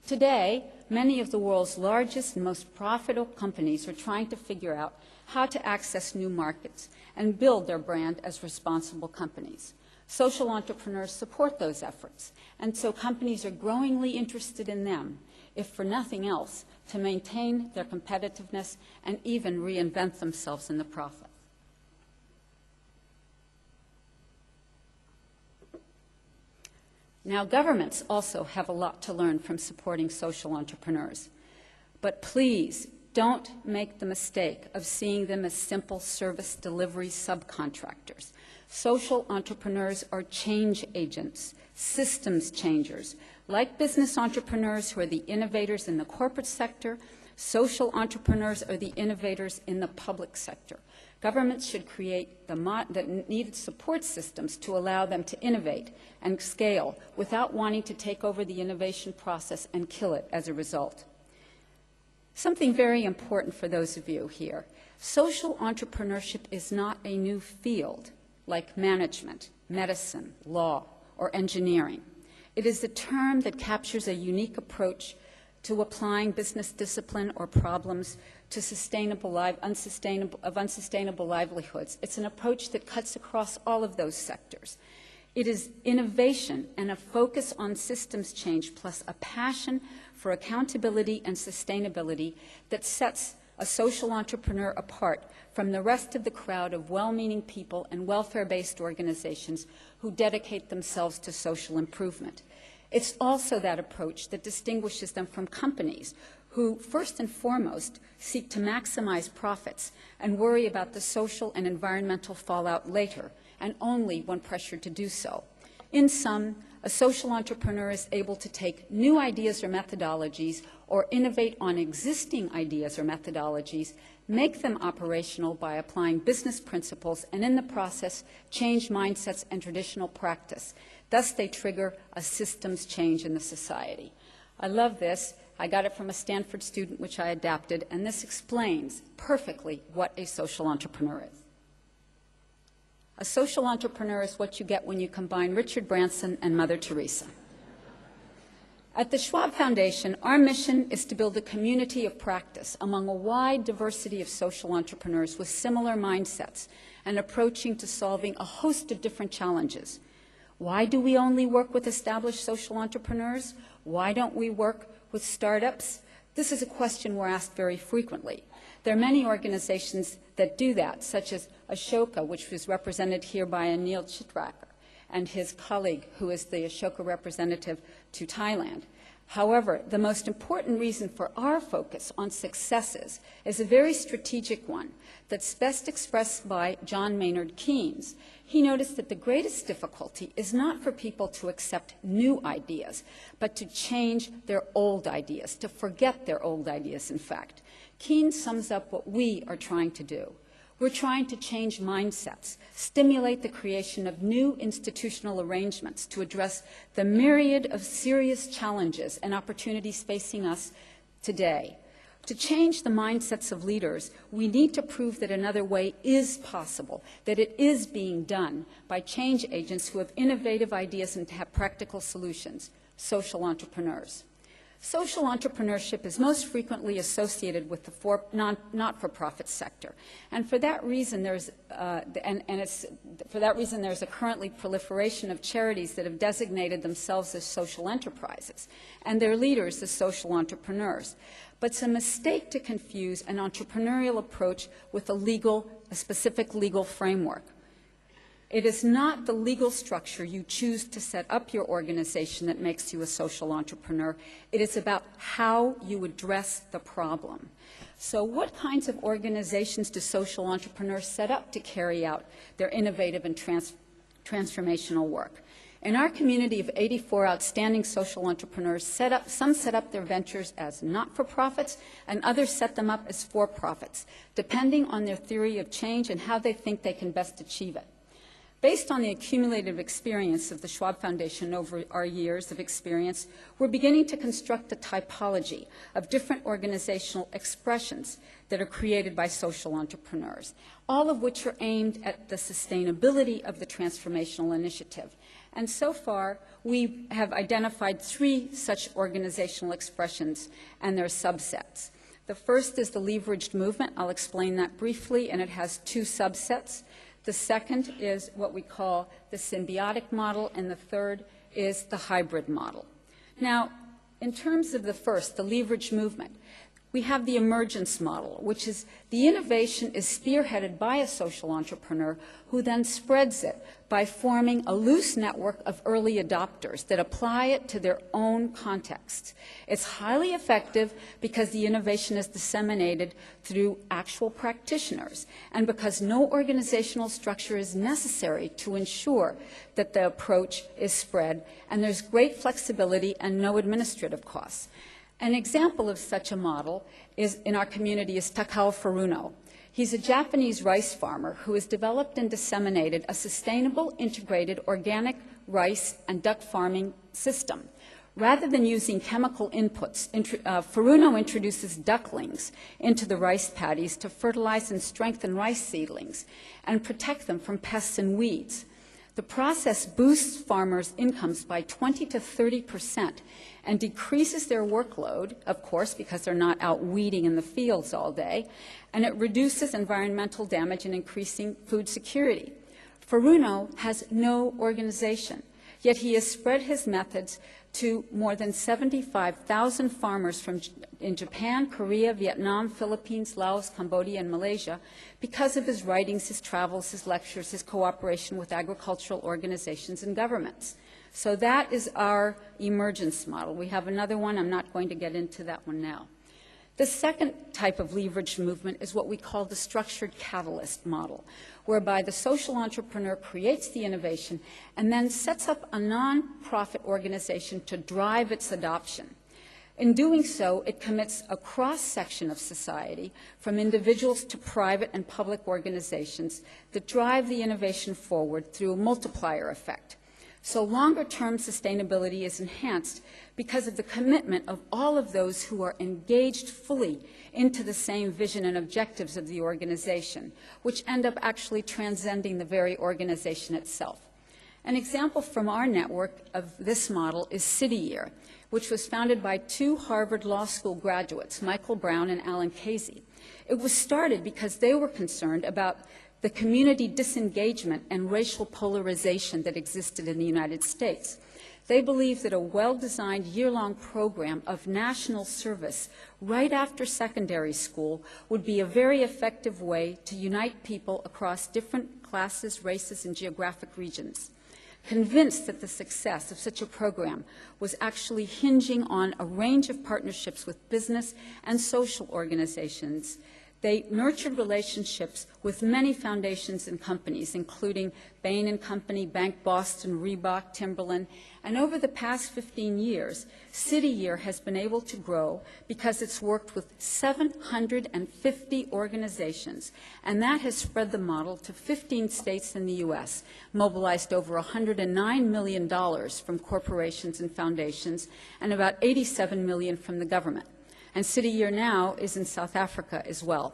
Today, many of the world's largest and most profitable companies are trying to figure out how to access new markets and build their brand as responsible companies. Social entrepreneurs support those efforts, and so companies are growingly interested in them, if for nothing else, to maintain their competitiveness and even reinvent themselves in the process. Now, governments also have a lot to learn from supporting social entrepreneurs. But please don't make the mistake of seeing them as simple service delivery subcontractors. Social entrepreneurs are change agents, systems changers. Like business entrepreneurs who are the innovators in the corporate sector, social entrepreneurs are the innovators in the public sector. Governments should create the needed support systems to allow them to innovate and scale without wanting to take over the innovation process and kill it as a result. Something very important for those of you here. Social entrepreneurship is not a new field like management, medicine, law, or engineering. It is a term that captures a unique approach to applying business discipline or problems to unsustainable livelihoods. It's an approach that cuts across all of those sectors. It is innovation and a focus on systems change plus a passion for accountability and sustainability that sets a social entrepreneur apart from the rest of the crowd of well-meaning people and welfare-based organizations who dedicate themselves to social improvement. It's also that approach that distinguishes them from companies who, first and foremost, seek to maximize profits and worry about the social and environmental fallout later, and only when pressured to do so. In sum, a social entrepreneur is able to take new ideas or methodologies or innovate on existing ideas or methodologies, make them operational by applying business principles, and in the process, change mindsets and traditional practice. Thus, they trigger a systems change in the society. I love this. I got it from a Stanford student, which I adapted, and this explains perfectly what a social entrepreneur is. A social entrepreneur is what you get when you combine Richard Branson and Mother Teresa. At the Schwab Foundation, our mission is to build a community of practice among a wide diversity of social entrepreneurs with similar mindsets and approaching to solving a host of different challenges. Why do we only work with established social entrepreneurs? Why don't we work with startups? This is a question we're asked very frequently. There are many organizations that do that, such as Ashoka, which was represented here by Anil Chitraker, and his colleague, who is the Ashoka representative to Thailand. However, the most important reason for our focus on successes is a very strategic one that's best expressed by John Maynard Keynes. He noticed that the greatest difficulty is not for people to accept new ideas, but to change their old ideas, to forget their old ideas, in fact. Keynes sums up what we are trying to do. We're trying to change mindsets, stimulate the creation of new institutional arrangements to address the myriad of serious challenges and opportunities facing us today. To change the mindsets of leaders, we need to prove that another way is possible, that it is being done by change agents who have innovative ideas and have practical solutions, social entrepreneurs. Social entrepreneurship is most frequently associated with the not-for-profit sector, and for that reason, there's a currently proliferation of charities that have designated themselves as social enterprises, and their leaders as social entrepreneurs. But it's a mistake to confuse an entrepreneurial approach with a specific legal framework. It is not the legal structure you choose to set up your organization that makes you a social entrepreneur. It is about how you address the problem. So what kinds of organizations do social entrepreneurs set up to carry out their innovative and transformational work? In our community of 84 outstanding social entrepreneurs, some set up their ventures as not-for-profits and others set them up as for-profits, depending on their theory of change and how they think they can best achieve it. Based on the accumulative experience of the Schwab Foundation over our years of experience, we're beginning to construct a typology of different organizational expressions that are created by social entrepreneurs, all of which are aimed at the sustainability of the transformational initiative. And so far, we have identified 3 such organizational expressions and their subsets. The first is the leveraged movement. I'll explain that briefly, and it has 2 subsets. The second is what we call the symbiotic model, and the third is the hybrid model. Now, in terms of the first, the leveraged movement, we have the emergence model, which is the innovation is spearheaded by a social entrepreneur who then spreads it by forming a loose network of early adopters that apply it to their own contexts. It's highly effective because the innovation is disseminated through actual practitioners and because no organizational structure is necessary to ensure that the approach is spread, and there's great flexibility and no administrative costs. An example of such a model is in our community is Takao Furuno. He's a Japanese rice farmer who has developed and disseminated a sustainable, integrated, organic rice and duck farming system. Rather than using chemical inputs, Furuno introduces ducklings into the rice paddies to fertilize and strengthen rice seedlings and protect them from pests and weeds. The process boosts farmers' incomes by 20 to 30% and decreases their workload, of course, because they're not out weeding in the fields all day, and it reduces environmental damage and increasing food security. Furuno has no organization, yet he has spread his methods to more than 75,000 farmers in Japan, Korea, Vietnam, Philippines, Laos, Cambodia, and Malaysia because of his writings, his travels, his lectures, his cooperation with agricultural organizations and governments. So that is our emergence model. We have another one. I'm not going to get into that one now. The second type of leveraged movement is what we call the structured catalyst model, whereby the social entrepreneur creates the innovation and then sets up a nonprofit organization to drive its adoption. In doing so, it commits a cross-section of society, from individuals to private and public organizations, that drive the innovation forward through a multiplier effect. So longer-term sustainability is enhanced because of the commitment of all of those who are engaged fully into the same vision and objectives of the organization, which end up actually transcending the very organization itself. An example from our network of this model is City Year, which was founded by 2 Harvard Law School graduates, Michael Brown and Alan Casey. It was started because they were concerned about the community disengagement and racial polarization that existed in the United States. They believed that a well-designed year-long program of national service right after secondary school would be a very effective way to unite people across different classes, races, and geographic regions. Convinced that the success of such a program was actually hinging on a range of partnerships with business and social organizations, they nurtured relationships with many foundations and companies, including Bain & Company, Bank Boston, Reebok, Timberland. And over the past 15 years, City Year has been able to grow because it's worked with 750 organizations. And that has spread the model to 15 states in the U.S., mobilized over $109 million from corporations and foundations, and about $87 million from the government. And City Year now is in South Africa as well.